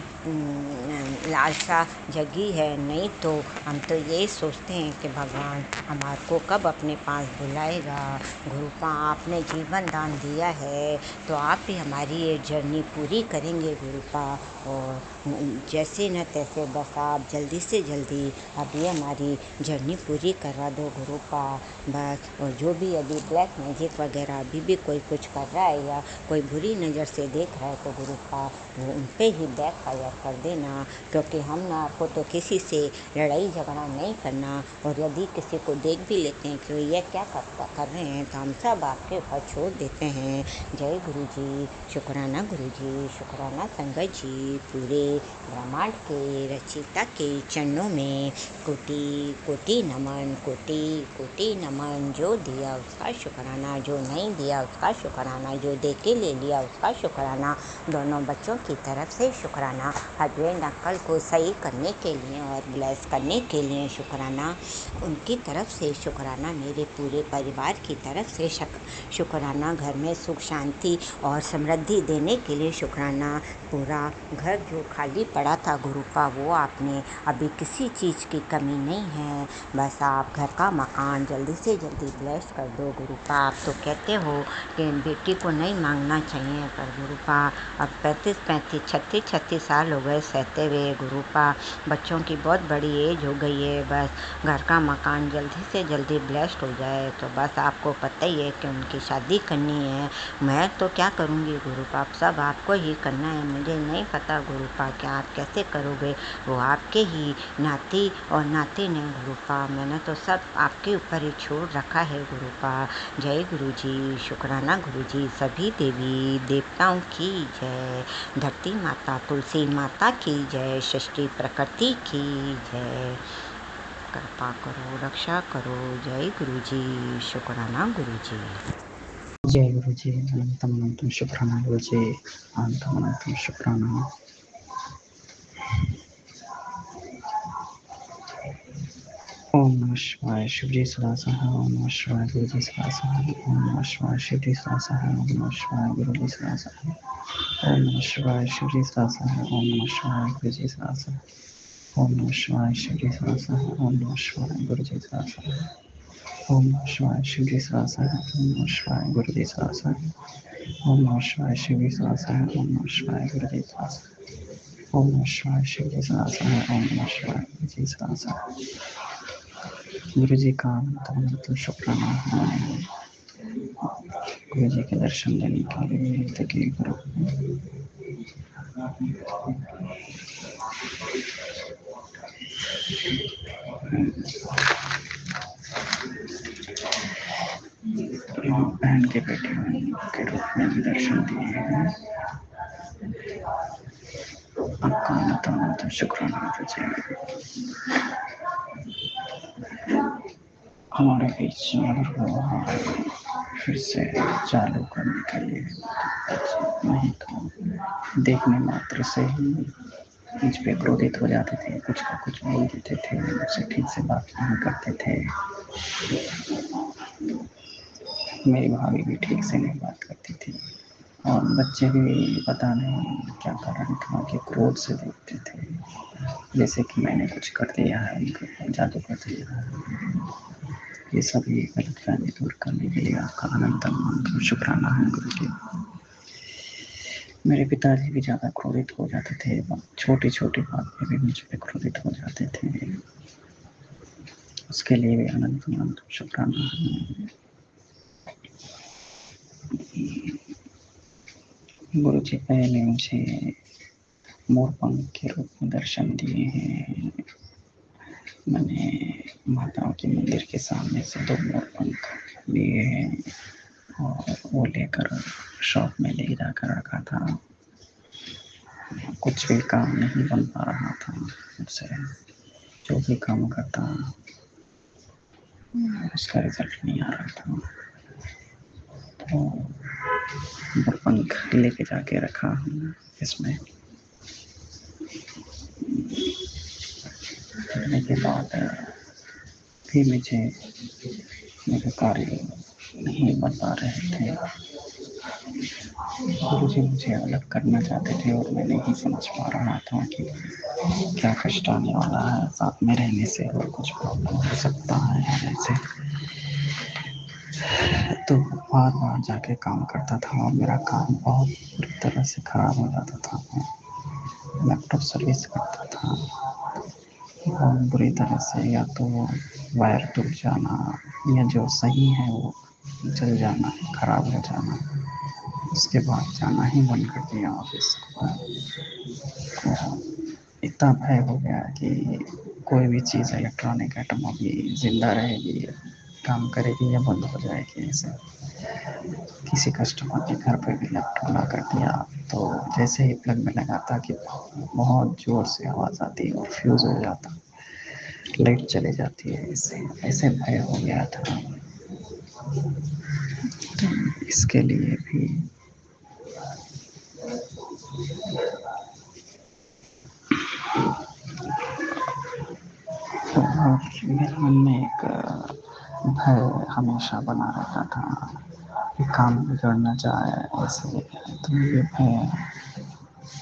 लालसा जगी है। नहीं तो हम तो यही सोचते हैं कि भगवान हमारे को कब अपने पास बुलाएगा। गुरुपा आपने जीवन दान दिया है तो आप ही हमारी ये जर्नी पूरी करेंगे गुरुपा। और जैसे न तैसे बस आप जल्दी से जल्दी अब ये हमारी जर्नी पूरी करवा दो गुरुपा बस। और जो भी अभी ब्लैक मैजिक वगैरह अभी भी कोई कुछ कर रहा है या कोई बुरी नज़र से देख रहा है तो गुरुपा वो उन पे ही बैक फायर कर देना, क्योंकि हम ना आपको तो किसी से लड़ाई झगड़ा नहीं करना। और यदि किसी को देख भी लेते हैं कि ये क्या कर रहे हैं तो हम सब आपके ऊपर छोड़ देते हैं। जय गुरुजी, शुक्राना गुरुजी, शुक्राना संगत जी। पूरे ब्रह्मांड के रचिता के चरणों में कोटि कोटि नमन, कोटि कोटि नमन। जो दिया उसका शुक्राना, जो नहीं दिया उसका शुक्राना, जो दे के ले लिया उसका शुक्राना। दोनों बच्चों की तरफ से शुक्राना। हस्बैंड अंकल को सही करने के लिए और ब्लेस करने के लिए शुक्राना, उनकी तरफ से शुक्राना। मेरे पूरे परिवार की तरफ से शुक्राना। घर में सुख शांति और समृद्धि देने के लिए शुक्राना। पूरा घर जो खाली पड़ा था गुरुपा वो आपने, अभी किसी चीज़ की कमी नहीं है। बस आप घर का मकान जल्दी से जल्दी ब्लेस कर दो गुरुपा। आप तो कहते हो कि बेटी को नहीं मांगना चाहिए, पर गुरुपा अब 36 साल हो गए सहते हुए गुरुपा। बच्चों की बहुत बड़ी एज हो गई है, बस घर का मकान जल्दी से जल्दी ब्लेस्ड हो जाए तो बस आपको पता ही है कि उनकी शादी करनी है। मैं तो क्या करूँगी गुरुपा, सब आपको ही करना है। मुझे नहीं पता गुरुपा कि आप कैसे करोगे, वो आपके ही नाती और नातिन है गुरुपा। मैंने तो सब आपके ऊपर ही छोड़ रखा है गुरुपा। जय गुरुजी, शुक्राना गुरुजी। सभी देवी देवताओं की जय। धरती माता तुलसी माता की जय। सृष्टि प्रकृति की जय। कृपा करो, रक्षा करो। जय गुरुजी, शुक्राना गुरुजी। जय गुरुजी। अनंतम शुक्राना गुरुजी, अनंतम शुक्राना। ओम नमः शिवाय शिवजी सदा सहाय। ओम नमः शिवाय गुरुजी सदा सहाय। ओम नमः शिवाय शिवजी सदा सहाय। ओम नमः शिवाय गुरुजी सदा सहाय। ओम नमः शिवाय शिवजी सदा सहाय। ओम नमः शिवाय गुरुजी सदा सहाय। ओम नमः शिवाय शिवजी सदा सहाय। ओम नमः शिवाय गुरुजी सदा सहाय। ओम नमः शिवाय शिवजी सदा सहाय। ओम नमः शिवाय गुरुजी सदा सहाय। ओम नमः शिवाय शिवजी सदा सहाय। ओम नमः शिवाय गुरुजी सदा सहाय। ओम नमः शिवाय शिवजी सदा सहाय। ओम नमः शिवाय गुरुजी सदा सहाय। गुरु जी का मतलब शुक्राना है। गुरु जी के दर्शन देने के लिए तकी गुरु बहन के बेटे के रूप में भी दर्शन दिए हैं। आपका मतलब शुक्राना दीजिए। हमारे बीच में फिर से चालू करने के लिए नहीं तो देखने मात्र से ही मुझ पे क्रोधित हो जाते थे, कुछ का कुछ बोल देते थे, मुझसे ठीक से बात नहीं करते थे। मेरी भाभी भी ठीक से नहीं बात करती थी और बच्चे भी पता नहीं क्या कारण था कि क्रोध से देखते थे, जैसे कि मैंने कुछ कर दिया है, उनको जादू कर दिया है। ये सभी गलतफहमी दूर करने के लिए आपका अनंत शुक्राना है गुरु जी। मेरे पिताजी भी ज़्यादा क्रोधित हो जाते थे, छोटी छोटी बात पे भी मुझ पे क्रोधित हो जाते थे, उसके लिए भी अनंत शुक्राना है। गुरु जी पहले मुझे मोरपंख के रूप में दर्शन दिए हैं। मैंने माताओं के मंदिर के सामने से 2 मोरपंख लिए हैं और वो लेकर शॉप में ले जाकर रखा था। कुछ भी काम नहीं बन पा रहा था मुझसे, जो भी काम करता उसका रिजल्ट नहीं आ रहा था। तो मोरपंख लेके जाके रखा हूँ इसमें। करने के बाद भी मेरे कार्य नहीं बन पा रहे थे। गुरु जी मुझे अलग करना चाहते थे और मैं नहीं समझ पा रहा था कि क्या कष्ट आने वाला है साथ में रहने से और कुछ प्रॉब्लम हो सकता है ऐसे। तो बार बार जाके काम करता था और मेरा काम बहुत बुरी तरह से खराब हो जाता था। मैं लैपटॉप सर्विस करता था, बहुत बुरी तरह से या तो वायर टूट जाना या जो सही है वो जल जाना, खराब हो जाना। उसके बाद जाना ही बंद कर दिया ऑफिस को। तो इतना भय हो गया कि कोई भी चीज़ इलेक्ट्रॉनिक आइटम अभी ज़िंदा रहेगी, काम करेगी या बंद हो जाएगी। ऐसे किसी कस्टमर के घर पे भी लैपटॉप ला कर दिया तो जैसे ही प्लग में लगाता कि बहुत ज़ोर से आवाज़ आती और फ्यूज़ हो जाता, लाइट चली जाती है। इससे ऐसे भय हो गया था। तो इसके लिए भी और मेरे मन में एक भय हमेशा बना रहता था कि काम बिगड़ना चाहे ऐसे। तो ये भय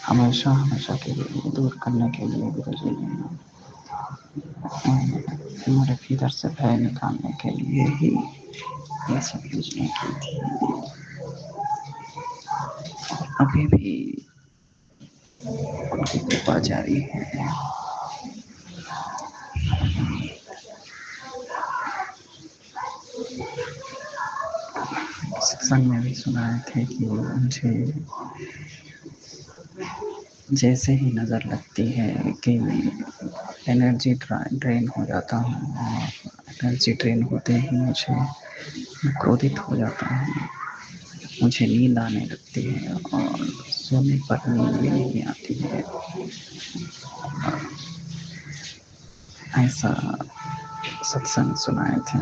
हमेशा के लिए दूर करने के लिए गुरुजी ने मेरे भीतर से भय निकालने के लिए ही ये सब योजना की थी। अभी भी उनकी कृपा जारी है। सत्संग में भी सुनाए थे कि मुझे जैसे ही नज़र लगती है कि एनर्जी ड्रेन हो जाता हूँ और एनर्जी ड्रेन होते ही मुझे क्रोधित हो जाता हूँ, मुझे नींद आने लगती है और सोने पर नींद भी नहीं आती है। ऐसा सत्संग सुनाए थे,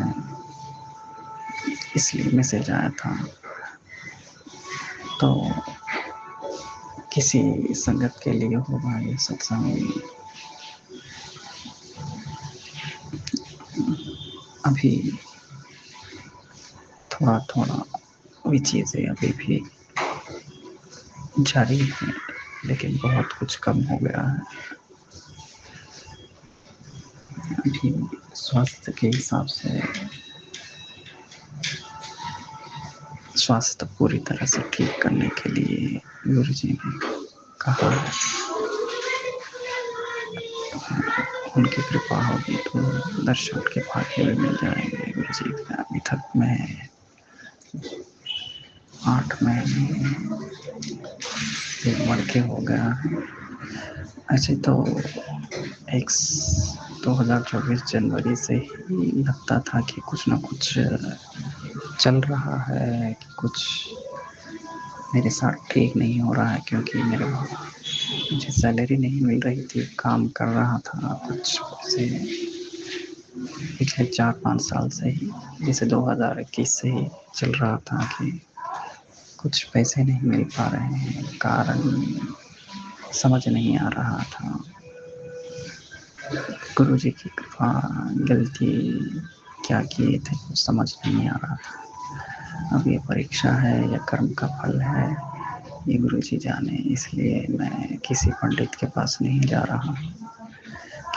इसलिए मैसेज आया था। तो किसी संगत के लिए होगा ये सत्संग। अभी थोड़ा थोड़ा वही चीज़ें अभी भी जारी है, लेकिन बहुत कुछ कम हो गया है। अभी स्वास्थ्य के हिसाब से स्वास्थ्य पूरी तरह से ठीक करने के लिए गुरु जी ने कहा है, उनकी कृपा होगी तो दर्शन के भाग्य भी मिल जाएंगे गुरु जी के। अभी तक मैं 8 महीने 1 के हो गया है। ऐसे तो 2024 जनवरी से ही लगता था कि कुछ ना कुछ चल रहा है, कि कुछ मेरे साथ ठीक नहीं हो रहा है, क्योंकि मुझे सैलरी नहीं मिल रही थी। काम कर रहा था कुछ से पिछले 4-5 साल से ही, जैसे 2021 से ही चल रहा था कि कुछ पैसे नहीं मिल पा रहे हैं। कारण समझ नहीं आ रहा था। गुरु जी की कृपा, गलती क्या किए थे कुछ समझ नहीं आ रहा था। अब ये परीक्षा है या कर्म का फल है, ये गुरु जी जाने। इसलिए मैं किसी पंडित के पास नहीं जा रहा हूँ,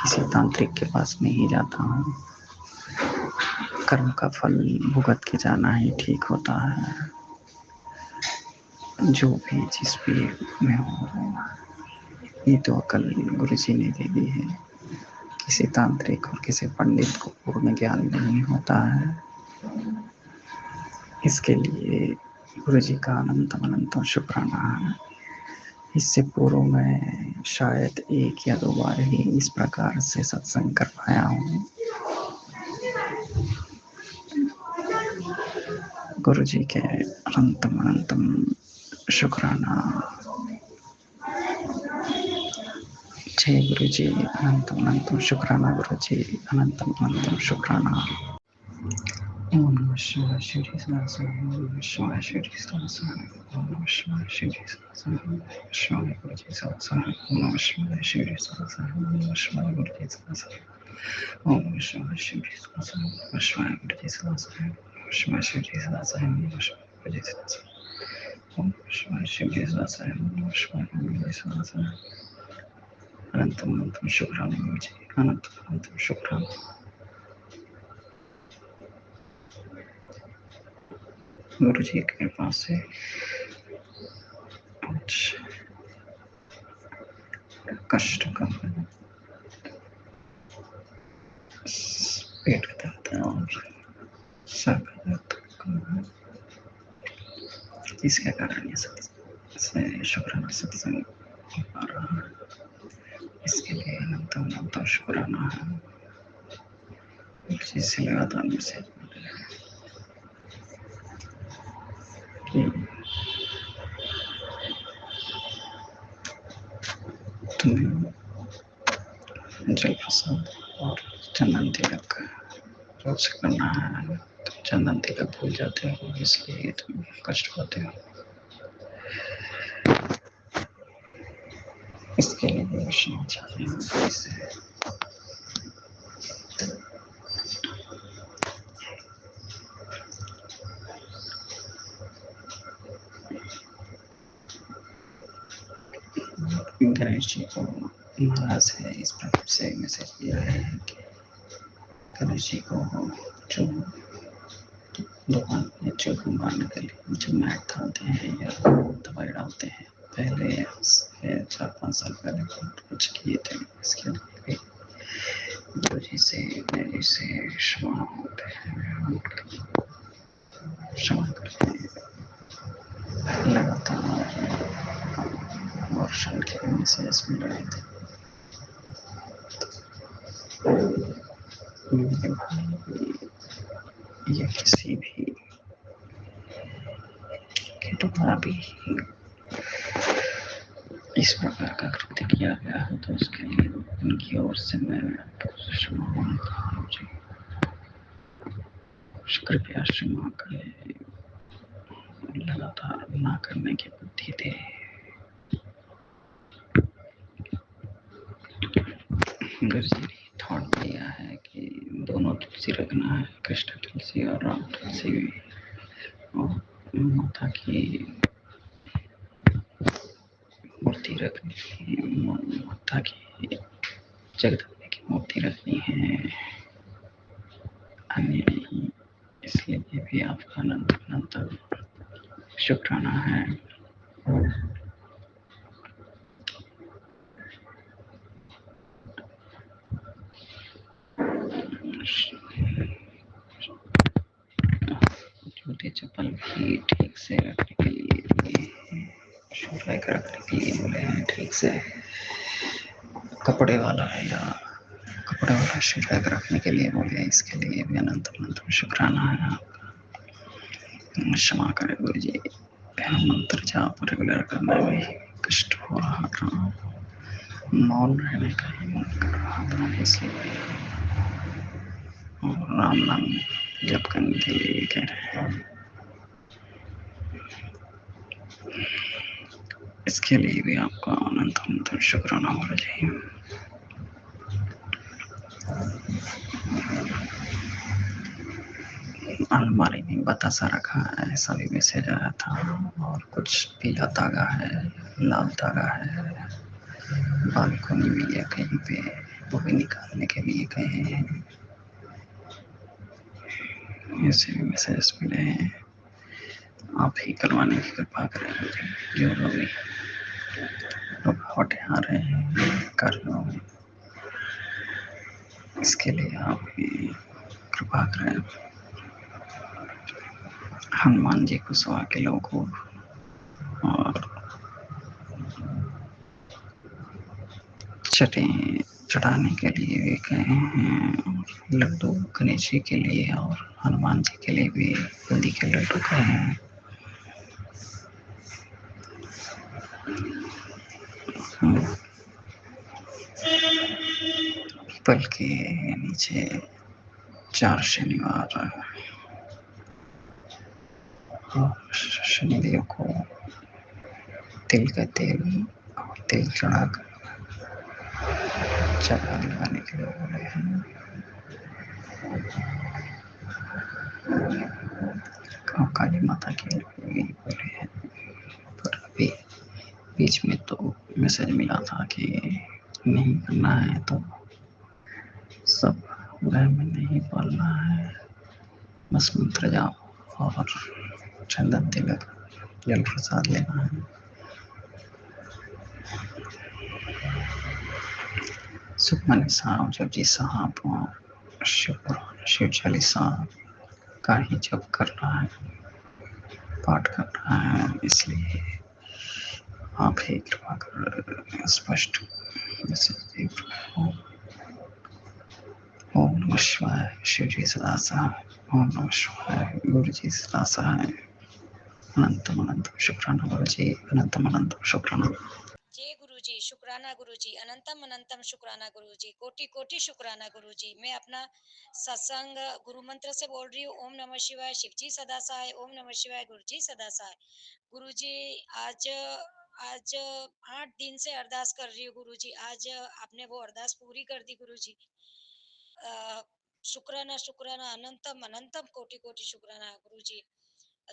किसी तांत्रिक के पास नहीं जाता हूँ। कर्म का फल भुगत के जाना ही ठीक होता है। जो भी जिस भी में हो, ये तो अकल गुरु जी ने दे दी है। किसी तांत्रिक और किसी पंडित को पूर्ण ज्ञान नहीं होता है। इसके लिए गुरु जी का अनंत शुक्राना है। इससे पूर्व मैं शायद 1 या 2 बार ही इस प्रकार से सत्संग कर पाया हूँ। गुरु जी के अनंतम शुक्राना। जय गुरु जी, अनंतम शुक्राना। गुरु जी अनंतम शुक्राना। ओम नमः शिवाय। श्री सहस्र ओम नमः शिवाय। श्री सहस्र ओम नमः शिवाय। श्री सहस्र ओम नमः शिवाय। गुरु जी सहस्र ओम नमः शिवाय। श्री सहस्र ओम नमः शिवाय। गुरु जी सहस्र ओम नमः शिवाय। श्री सहस्र ओम नमः शिवाय। गुरु जी सहस्र ओम नमः शिवाय। श्री सहस्र ओम नमः शिवाय। गुरु जी सहस्र ओम नमः शिवाय। श्री सहस्र ओम नमः शिवाय। गुरु जी सहस्र अनंतम शुक्राना। गुरु जी अनंतम शुक्राना। गुरु जी के कृपा से कुछ कष्ट कम है, पेट का दर्द और सर का दर्द कम है। इसके कारण ये सत्संग शुक्राना सत्संग हो पा रहा है। इसके लिए अनंतम शुक्राना है। गुरु जी से लगातार मैसेज कि तुम्हें जल प्रसाद और चंदन तिलक रोज करना है। तुम चंदन तिलक भूल जाते हो, इसलिए तुम कष्ट पाते हो। इसके लिए क्षमा चाहते हैं। इससे गणेश जी को महाराज है इस प्रकार से मैसेज दिया है कि गणेश जी को जो दुकान में जो मारने के लिए जो मैट डालते हैं या दवाई डालते हैं, पहले 4-5 साल पहले बहुत कुछ किए थे। इसके लिए गुरु जी से मेरे से क्षमा होते हैं, क्षमा करते हैं। लगातार वर्षण के मैसेज मिल रहे थे। मेरे भाई या किसी भी के द्वारा भी इस प्रकार का कृत्य किया गया है तो उसके लिए उनकी ओर से मैं क्षमा मांगता हूँ। जी कृपया क्षमा करें, लगातार ना करने की बुद्धि दे। गुरु जी ने थॉट दिया है कि दोनों तुलसी रखना है, कृष्ण तुलसी और राम तुलसी भी। और माता की मूर्ति रखनी है, माता की जगदम्बे की मूर्ति रखनी है, अन्य नहीं। इसलिए भी आपका अनंत अनंत शुक्राना है। जूते चप्पल भी ठीक से रखने के लिए, शू रैक रखने के लिए बोले हैं ठीक से, कपड़े वाला है या कपड़े वाला शू रैक रखने के लिए बोले, इसके लिए भी अनंत अनंत शुक्राना है आपका। क्षमा करें गुरु जी, मंत्र जाप रेगुलर करने में कष्ट हो रहा था, मौन रहने का ही मन कर रहा था, इसलिए राम नाम जप करने के लिए कह रहे हैं। इसके लिए भी आपका अनंत अनंत शुक्राना हो चाहिए। अलमारी में बतासा रखा है, ऐसा भी मैसेज आया था, और कुछ पीला धागा है, लाल धागा है, बालकोनी में या कहीं पे वो भी निकालने के लिए कहे हैं। ऐसे भी मैसेज मिले हैं। आप ही करवाने की कृपा करें मुझे, जो लोग रुकावटें आ रहे हैं कार्यों में, इसके लिए आप ही कृपा करें। हनुमान जी को 1.25 किलो को और चढ़ाने के लिए भी कहे हैं, लड्डू गणेश जी के लिए और हनुमान जी के लिए भी बूंदी के लड्डू कहे हैं। पीपल के नीचे 4 शनिवार शनिदेव को तिल का तेल और तेल चढ़ाकर चढ़ा लगाने के लिए बोले हैं। काली माता के लिए बोले हैं, पर अभी बीच में तो मैसेज मिला था कि नहीं करना है, तो सब घर में नहीं बोलना है, बस मंत्र जाप और चंदन तिलक जल प्रसाद लेना है। सुखमनी साहब जपजी साहब शिव चालीसा का ही जप कर रहा है, पाठ कर रहा है, इसलिए आप ही कृपा कर स्पष्ट मैसेज। ओम नमः शिवाय, शिव जी सदा सहाय। ओम नमः शिवाय, गुरु जी सदा सहाय। अनंतम अनंत शुक्राना गुरु जी, अनंतम अनंत शुक्राना। जय गुरुजी, शुक्राना गुरुजी, अनंतम अनंतम शुक्राना गुरुजी, कोटि कोटि शुक्राना गुरुजी। मैं अपना सत्संग गुरु मंत्र से बोल रही हूँ। ओम नमः शिवाय, शिवजी सदा सहाय। ओम नमः शिवाय, गुरुजी सदा सहाय। गुरुजी आज आज 8 दिन से अरदास कर रही हूँ गुरुजी। आज आपने वो अरदास पूरी कर दी गुरुजी। शुक्राना शुक्राना, अनंतम अनंतम कोटि कोटि शुक्राना गुरुजी।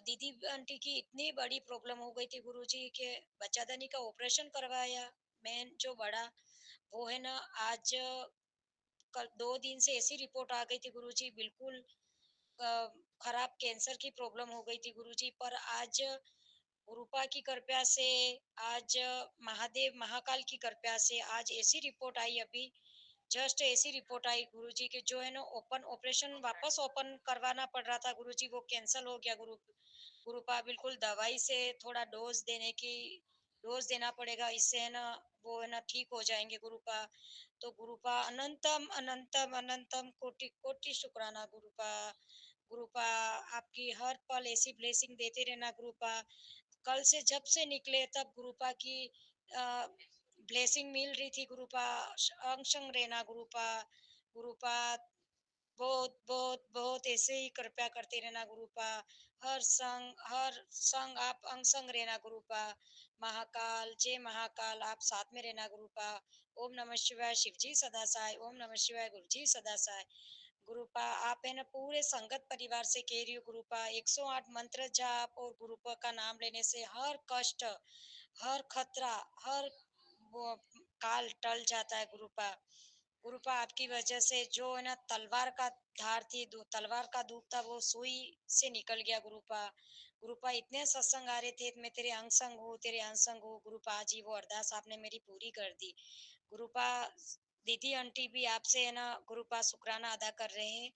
दीदी आंटी की इतनी बड़ी प्रॉब्लम हो गई थी गुरुजी के बच्चादानी का ऑपरेशन करवाया। मेन जो बड़ा वो है ना, आज कल 2 दिन से ऐसी रिपोर्ट आ गई थी गुरुजी, बिल्कुल अ, खराब कैंसर की प्रॉब्लम हो गई थी गुरुजी। पर आज गुरुपा की कृपया से, आज महादेव महाकाल की कृपया से आज ऐसी रिपोर्ट आई, अभी जस्ट ऐसी रिपोर्ट आई गुरुजी के जो है ना, ओपन ऑपरेशन वापस ओपन करवाना पड़ रहा था गुरुजी, वो कैंसिल हो गया। गुरुपा बिल्कुल दवाई से थोड़ा डोज देना पड़ेगा, इससे है ना वो है ना ठीक हो जाएंगे गुरुपा। तो गुरुपा अनंतम अनंतम अनंतम कोटि कोटि शुक्राना गुरुपा। गुरुपा आपकी हर पल ऐसी ब्लेसिंग देते रहना गुरुपा। कल से जब से निकले तब गुरुपा की ब्लेसिंग मिल रही थी गुरुपा। अंग संग रहना गुरुपा। गुरुपा बहुत बहुत बहुत ऐसे ही कृपया करते रहना गुरुपा। हर संग आप अंग संग रहना गुरुपा। महाकाल जय महाकाल, आप साथ में रहना गुरुपा। ओम नमः शिवाय, शिवजी सदा सहाय। ओम नमः शिवाय, गुरुजी सदा सहाय। गुरुपा आप है ना पूरे संगत परिवार से कह रही हो गुरुपा 108 मंत्र जाप और गुरुपा का नाम लेने से हर कष्ट, हर खतरा, हर वो काल टल जाता है गुरुपा। गुरुपा आपकी वजह से जो है ना तलवार का धार थी, तलवार का दुख था वो सुई से निकल गया गुरुपा। गुरुपा इतने सत्संग आ रहे थे, मैं तेरे अंग संग हूँ, तेरे अंग संग हूँ गुरुपा। आज ही वो अरदास आपने मेरी पूरी कर दी गुरुपा। दीदी आंटी भी आपसे है ना गुरुपा शुक्राना अदा कर रहे हैं।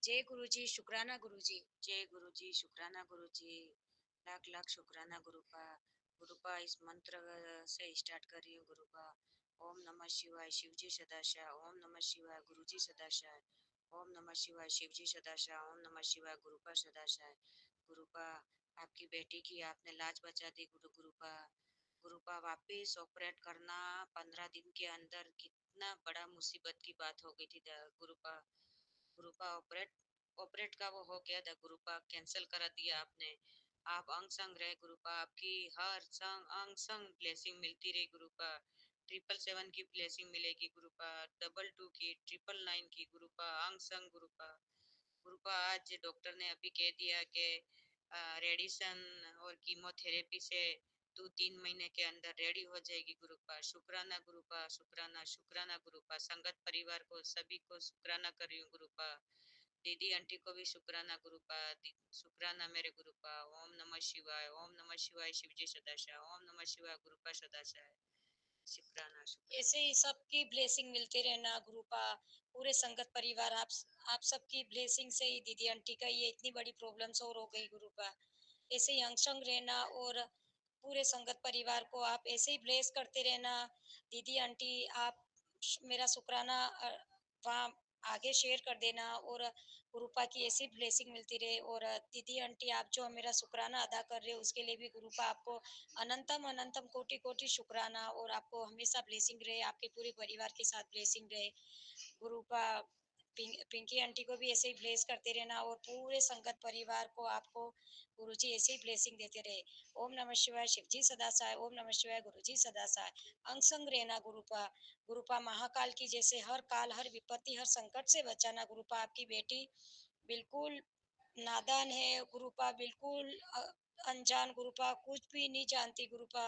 जय गुरुजी, शुक्राना गुरुजी। जय गुरुजी, शुक्राना गुरुजी। लाख लाख शुक्राना गुरुपा। गुरुपा इस मंत्र से स्टार्ट कर रही हूँ गुरुपा। ओम नमः शिवाय शिवजी सदाशा, ओम नमः शिवाय गुरुजी सदाशा, ओम नमः शिवाय शिवजी सदाशा, ओम नमः शिवाय गुरुपा सदाशा। गुरुपा आपकी बेटी की आपने लाज बचा दी गुरुपा। गुरुपा वापिस ऑपरेट करना 15 दिन के अंदर कितना बड़ा मुसीबत की बात हो गई थी गुरुपा। गुरुपा ऑपरेट ऑपरेट का वो हो गया था गुरुपा, कैंसिल करा दिया आपने। आप अंग संग रहे गुरुपा, आपकी हर संग अंग संग ब्लेसिंग मिलती रही गुरुपा। 777 की ब्लेसिंग मिलेगी गुरुपा, 22 की, 999 की गुरुपा, अंग संग गुरुपा। गुरुपा आज डॉक्टर ने अभी कह दिया कि रेडिएशन और कीमोथेरेपी से तू 3 महीने के अंदर रेडी हो जाएगी गुरुपा। शुक्राना गुरुपा, शुक्राना शुक्राना गुरुपा। संगत परिवार को सभी को शुक्राना कर रही हूँ गुरुपा। दीदी आंटी को भी शुक्राना गुरुपा, शुक्राना मेरे गुरुपा। ओम नमः शिवाय, ओम नमः शिवाय शिवजी सदाशा, ओम नमः शिवाय गुरुपा सदाशा। शुक्राना शुक्राना। ऐसे ही सबकी ब्लेसिंग मिलते रहना गुरुपा। पूरे संगत परिवार आप सबकी ब्लेसिंग से ही दीदी आंटी का ये इतनी बड़ी प्रॉब्लम सॉल्व हो गई गुरुपा। ऐसे ही अंग रहना और पूरे संगत परिवार को आप ऐसे ही ब्लेस करते रहना। दीदी आंटी आप मेरा शुक्राना वहाँ आगे शेयर कर देना और गुरुपा की ऐसी ब्लेसिंग मिलती रहे। और दीदी आंटी आप जो मेरा शुक्राना अदा कर रहे हो उसके लिए भी गुरुपा आपको अनंतम अनंतम कोटि कोटि शुक्राना। और आपको हमेशा ब्लेसिंग रहे, आपके पूरे परिवार के साथ ब्लेसिंग रहे गुरुपा। पिंकी आंटी को भी ऐसे ही ब्लेस करते रहना और पूरे संगत परिवार को आपको गुरुजी ऐसे ही ब्लेसिंग देते रहे। ओम नमः शिवाय शिवजी सदा सहाय, ओम नमः शिवाय गुरुजी सदा सहाय। अंग संग रहना गुरुपा। गुरुपा महाकाल की जैसे हर काल, हर विपत्ति, हर संकट से बचाना गुरुपा। आपकी बेटी बिल्कुल नादान है गुरुपा, बिल्कुल अनजान गुरुपा, कुछ भी नहीं जानती गुरुपा।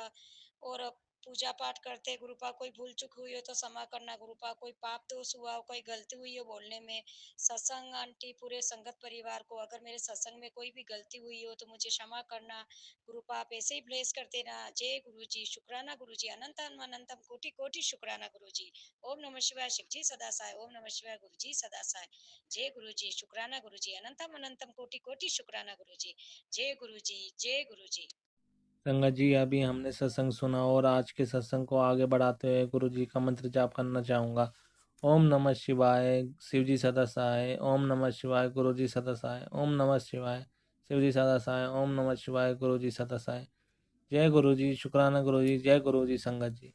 और पूजा पाठ करते गुरुपा, कोई भूल चूक हुई हो तो क्षमा करना गुरुपा, कोई पाप दोष हुआ हो, कोई गलती हुई हो बोलने में। सत्संग आंटी पूरे संगत परिवार को अगर मेरे सत्संग में कोई भी गलती हुई हो तो मुझे क्षमा करना गुरुपा। आप ऐसे ही ब्लेस करते ना। जय गुरुजी, शुक्राना गुरुजी, अनंतम अनंतम कोटि कोटि शुक्राना गुरुजी। ओम नमः शिवाय शिवजी सदा साय, ओम नमः शिवाय गुरुजी सदा साय। जय गुरुजी, शुक्राना गुरुजी, अनंतम अनंतम कोटि कोटि शुक्राना गुरुजी। जय गुरुजी, जय गुरुजी। संगत जी, अभी हमने सत्संग सुना और आज के सत्संग को आगे बढ़ाते हुए गुरु जी का मंत्र जाप करना चाहूँगा। ओम नमः शिवाय शिवजी सदा सहाय, ओम नमः शिवाय गुरु जी सदा सहाय, ओम नमः शिवाय शिवजी सदा सहाय, ओम नमः शिवाय गुरु जी सदा सहाय। जय गुरु जी, शुक्राना गुरु जी, जय गुरु जी संगत जी।